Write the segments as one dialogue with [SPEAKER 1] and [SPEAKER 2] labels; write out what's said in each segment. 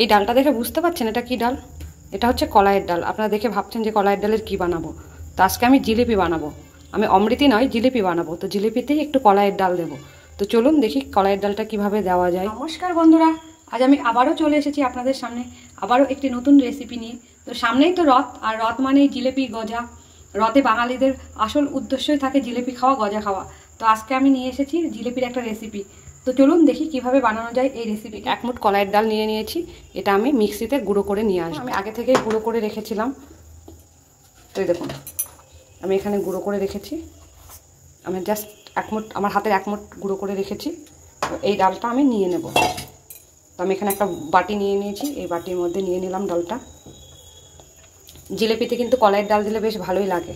[SPEAKER 1] এই ডালটা দেখে বুঝতে পারছেন এটা কি ডাল? এটা হচ্ছে কলাইয়ের ডাল। আপনারা দেখে ভাবছেন যে কলাইয়ের ডালের কি বানাবো। তো আজকে আমি জিলিপি বানাবো। আমি অমৃতি নয়, জিলিপি বানাবো। তো জিলিপিতেই একটু কলাইয়ের ডাল দেবো। তো চলুন দেখি কলাইয়ের ডালটা কিভাবে দেওয়া যায়। নমস্কার বন্ধুরা, আজ আমি আবারও চলে এসেছি আপনাদের সামনে আবারও একটি নতুন রেসিপি নিয়ে। তো সামনেই তো রথ, আর রথ মানেই জিলিপি গজা। রথে বাঙালিদের আসল উদ্দেশ্যই থাকে জিলিপি খাওয়া, গজা খাওয়া। তো আজকে আমি নিয়ে এসেছি জিলিপির একটা রেসিপি। তো চলুন দেখি কিভাবে বানানো যায় এই রেসিপি। এক মুঠ কলাইয়ের ডাল নিয়ে নিয়েছি, এটা আমি মিক্সিতে গুঁড়ো করে নিয়ে আসবো। আমি আগে থেকেই গুঁড়ো করে রেখেছিলাম। তো এই দেখুন আমি এখানে গুঁড়ো করে রেখেছি। আমি জাস্ট এক মুঠ, আমার হাতের এক মুঠ গুঁড়ো করে রেখেছি। তো এই ডালটা আমি নিয়ে নেব। তো আমি এখানে একটা বাটি নিয়ে নিয়েছি, এই বাটির মধ্যে নিয়ে নিলাম ডালটা। জিলিপিতে কিন্তু কলাইয়ের ডাল দিলে বেশ ভালোই লাগে।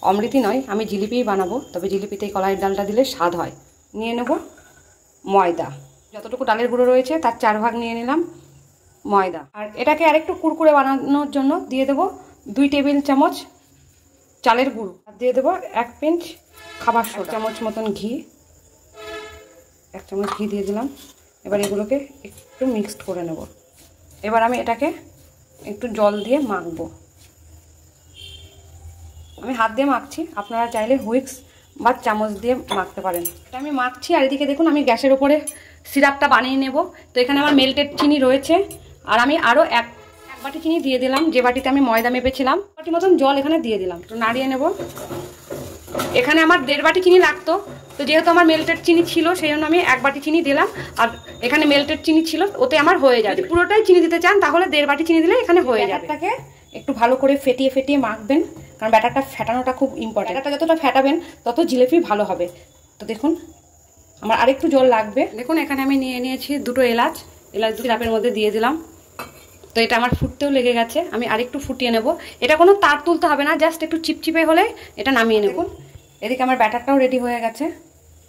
[SPEAKER 1] অমৃতি নয়, আমি জিলিপিই বানাবো, তবে জিলিপিতে কলাইয়ের ডালটা দিলে স্বাদ হয়। নিয়ে নেব ময়দা, যতটুকু ডালের গুঁড়ো রয়েছে তার 4 ভাগ নিয়ে নিলাম ময়দা। আর এটাকে আরেকটু কুরকুরে বানানোর জন্য দিয়ে দেবো 2 টেবিল চামচ চালের গুঁড়ো। আর দিয়ে দেবো 1 পিঞ্চ খাবার সোডা, 1 চামচ মতন ঘি, 1 চামচ ঘি দিয়ে দিলাম। এবার এগুলোকে একটু মিক্সড করে নেব। এবার আমি এটাকে একটু জল দিয়ে মাখবো। আমি হাত দিয়ে মাখছি, আপনারা চাইলে হুইক্স বা চামচ দিয়ে মাখতে পারেন। এটা আমি মাখছি। আর এদিকে দেখুন আমি গ্যাসের ওপরে সিরাপটা বানিয়ে নেব। তো এখানে আমার মেল্টেড চিনি রয়েছে, আর আমি আরও এক বাটি চিনি দিয়ে দিলাম। যে বাটিতে আমি ময়দা মেপেছিলাম, বাটি মতন জল এখানে দিয়ে দিলাম। একটু নাড়িয়ে নেব। এখানে আমার 1.5 বাটি চিনি লাগতো, তো যেহেতু আমার মেল্টেড চিনি ছিল সেই জন্য আমি 1 বাটি চিনি দিলাম। আর এখানে মেল্টেড চিনি ছিল, ওতে আমার হয়ে যাবে। পুরোটাই চিনি দিতে চান তাহলে 1.5 বাটি চিনি দিলে এখানে হয়ে যাবে। ব্যাটারটাকে একটু ভালো করে ফেটিয়ে ফেটিয়ে মাখবেন, কারণ ব্যাটারটা ফেটানোটা খুব ইম্পর্টেন্ট। ব্যাটারটা যতটা ফেটাবেন তত জিলিপি ভালো হবে। তো দেখুন আমার আরেকটু জল লাগবে। দেখুন এখানে আমি নিয়ে নিয়েছি 2টো এলাচ, সিরাপের মধ্যে দিয়ে দিলাম। তো এটা আমার ফুটতেও লেগে গেছে, আমি আরেকটু ফুটিয়ে নেব। এটা কোনো তার তুলতে হবে না, জাস্ট একটু চিপচিপে হলে এটা নামিয়ে নেব। এদিকে আমার ব্যাটারটাও রেডি হয়ে গেছে।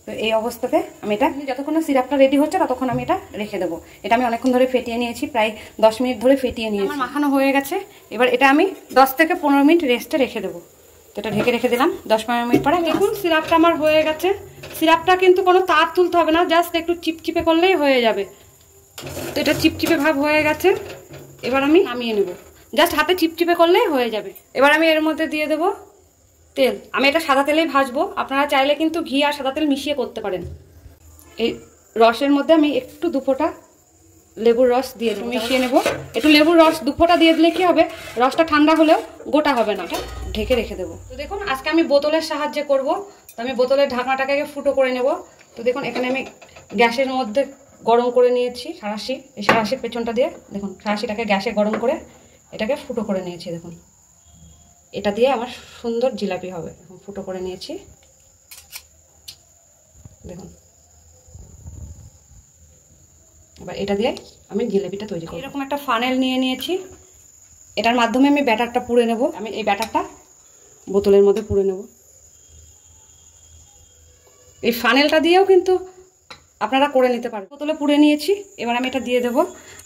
[SPEAKER 1] তো এই অবস্থাতে আমি এটা যতক্ষণ না সিরাপটা রেডি হচ্ছে ততক্ষণ আমি এটা রেখে দেবো। এটা আমি অনেকক্ষণ ধরে ফেটিয়ে নিয়েছি, প্রায় 10 মিনিট ধরে ফেটিয়ে নিয়েছি। আমার মাখানো হয়ে গেছে। এবার এটা আমি 10 থেকে 15 মিনিট রেস্টে রেখে দেবো। তো এটা ঢেকে রেখে দিলাম। 10-15 মিনিট পরে দেখুন সিরাপটা আমার হয়ে গেছে। সিরাপটা কিন্তু কোনো তার তুলতে হবে না, জাস্ট একটু চিপচিপে করলেই হয়ে যাবে। তো এটা চিপচিপে ভাব হয়ে গেছে। এবার আমি নামিয়ে নেব, জাস্ট হাতে চিপচিপে করলেই হয়ে যাবে। এবার আমি এর মধ্যে দিয়ে দেবো তেল। আমি এটা সাদা তেলেই ভাজবো, আপনারা চাইলে কিন্তু ঘি আর সাদা তেল মিশিয়ে করতে পারেন। এই রসের মধ্যে আমি একটু 2 ফোঁটা লেবুর রস দিয়ে মিশিয়ে নেব। একটু লেবুর রস 2 ফোঁটা দিয়ে দিলে কি হবে, রসটা ঠান্ডা হলেও গোটা হবে না। এটা ঢেকে রেখে দেবো। তো দেখুন আজকে আমি বোতলের সাহায্যে করব। তো আমি বোতলের ঢাকনাটাকে ফুটো করে নেব। তো দেখুন এখানে আমি গ্যাসের মধ্যে গরম করে নিয়েছি সাঁড়াশি। এই সাঁড়াশির পেছনটা দিয়ে দেখুন সাঁড়াশিটাকে গ্যাসে গরম করে এটাকে ফুটো করে নিয়েছি। দেখুন এটা দিয়ে আমার সুন্দর জিলাপি হবে। এখন ফুটো করে নিয়েছি, দেখুন। এবার এটা দিয়ে আমি জিলাপিটা তৈরি করব। এরকম একটা ফানেল নিয়ে নিয়েছি, এটার মাধ্যমে আমি ব্যাটারটা পুড়ে নেব। আমি এই ব্যাটারটা বোতলের মধ্যে পুড়ে নেব। এই ফানেলটা দিয়েও কিন্তু আপনারা করে নিতে পারেন। বোতলে পুড়ে নিয়েছি, এবার আমি এটা দিয়ে দেব।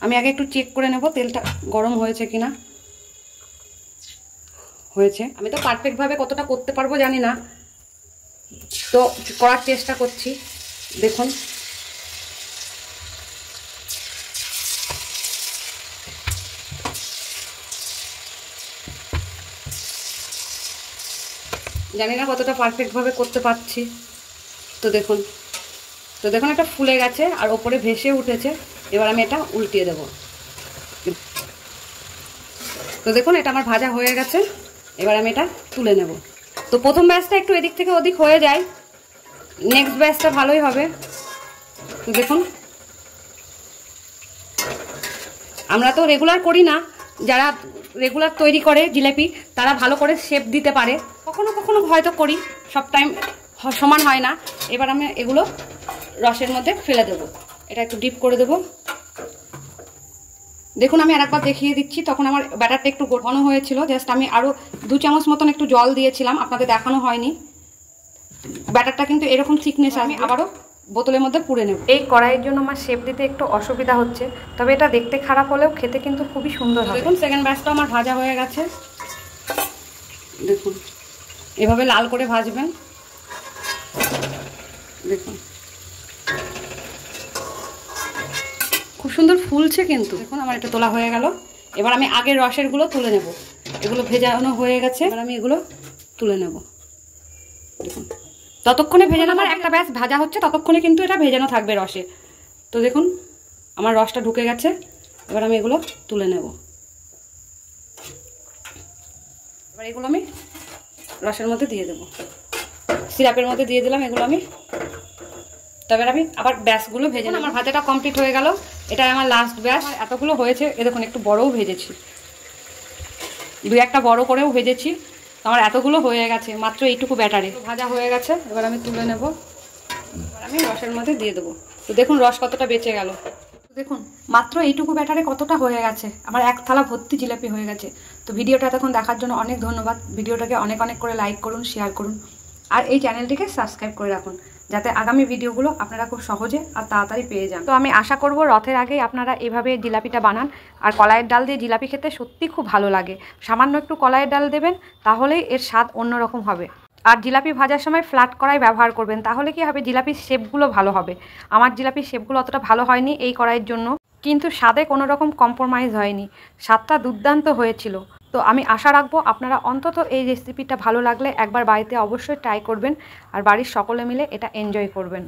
[SPEAKER 1] আমি আগে একটু চেক করে নেব তেলটা গরম হয়েছে কিনা। হয়েছে। আমি তো পারফেক্টভাবে কতটা করতে পারবো জানি না, তো করার চেষ্টা করছি। দেখুন জানি না কতটা পারফেক্টভাবে করতে পারছি। তো দেখুন এটা ফুলে গেছে আর ওপরে ভেসে উঠেছে। এবার আমি এটা উল্টিয়ে দেব। তো দেখুন এটা আমার ভাজা হয়ে গেছে। এবার আমি এটা তুলে নেব। তো প্রথম ব্যাচটা একটু এদিক থেকে ওদিক হয়ে যায়, নেক্সট ব্যাচটা ভালোই হবে। তো দেখুন আমরা তো রেগুলার করি না, যারা রেগুলার তৈরি করে জিলিপি তারা ভালো করে শেপ দিতে পারে। কখনো কখনো হয়তো করি, সব টাইম সমান হয় না। এবার আমি এগুলো রসের মধ্যে ফেলে দেব। এটা একটু ডিপ করে দেব। দেখুন আমি আরেকবার দেখিয়ে দিচ্ছি। তখন আমার ব্যাটারটা একটু ঘন হয়েছিল, জাস্ট আমি আরও 2 চামচ মতন একটু জল দিয়েছিলাম, আপনাদের দেখানো হয়নি। ব্যাটারটা কিন্তু এরকম থিকনেস। আমি আবারও বোতলের মধ্যে পুড়ে নেব। এই কড়াইয়ের জন্য আমার শেপ দিতে একটু অসুবিধা হচ্ছে, তবে এটা দেখতে খারাপ হলেও খেতে কিন্তু খুবই সুন্দর হবে। দেখুন সেকেন্ড ব্যাচটা আমার ভাজা হয়ে গেছে। দেখুন এভাবে লাল করে ভাজবেন। দেখুন খুব সুন্দর ফুলছে কিন্তু। দেখুন আমার এটা তোলা হয়ে গেল। এবার আমি আগের রসেরগুলো তুলে নেব। এগুলো ভেজানো হয়ে গেছে, এবার আমি এগুলো তুলে নেব। দেখুন ততক্ষণে ভেজানো, আমার একটা ব্যাস ভাজা হচ্ছে, ততক্ষণে কিন্তু এটা ভেজানো থাকবে রসে। তো দেখুন আমার রসটা ঢুকে গেছে, এবার আমি এগুলো তুলে নেব। এবার এগুলো আমি রসের মধ্যে দিয়ে দেবো, সিরাপের মধ্যে দিয়ে দিলাম এগুলো আমি। তবে আমি আবার ব্যাসগুলো ভেজে নেব। আমার ভাজাটা কমপ্লিট হয়ে গেল, এটাই আমার লাস্ট ব্যাস। এতগুলো হয়েছে, এ দেখুন একটু বড়ও ভেজেছি, 2-1টা বড় করেও ভেজেছি। আমার এতগুলো হয়ে গেছে মাত্র এইটুকু ব্যাটারে। ভাজা হয়ে গেছে, এবার আমি তুলে নেব। এবার আমি রসের মধ্যে দিয়ে দেবো। তো দেখুন রস কতটা বেঁচে গেল। দেখুন মাত্র এইটুকু ব্যাটারে কতটা হয়ে গেছে, আমার এক থালা ভর্তি জিলাপি হয়ে গেছে। তো ভিডিওটা এতক্ষণ দেখার জন্য অনেক ধন্যবাদ। ভিডিওটাকে অনেক অনেক করে লাইক করুন, শেয়ার করুন, আর এই চ্যানেলটিকে সাবস্ক্রাইব করে রাখুন, যাতে আগামী ভিডিওগুলো আপনারা খুব সহজে আর তাড়াতাড়ি পেয়ে যান। তো আমি আশা করব রথের আগেই আপনারা এভাবে জিলাপিটা বানান। আর কলাইয়ের ডাল দিয়ে জিলাপি খেতে সত্যি খুব ভালো লাগে। সামান্য একটু কলাইয়ের ডাল দেবেন, তাহলেই এর স্বাদ অন্যরকম হবে। আর জিলাপি ভাজার সময় ফ্ল্যাট কড়াই ব্যবহার করবেন, তাহলে কি হবে, জিলাপির শেপগুলো ভালো হবে। আমার জিলাপির শেপগুলো অতটা ভালো হয়নি এই কড়াইয়ের জন্য, কিন্তু স্বাদে কোনো রকম কম্প্রোমাইজ হয়নি, স্বাদটা দুর্দান্ত হয়েছিল। তো আমি আশা রাখবো আপনারা অন্তত এই রেসিপিটা ভালো লাগলে একবার বাড়িতে অবশ্যই ট্রাই করবেন, আর বাড়ির সকলে মিলে এটা এনজয় করবেন।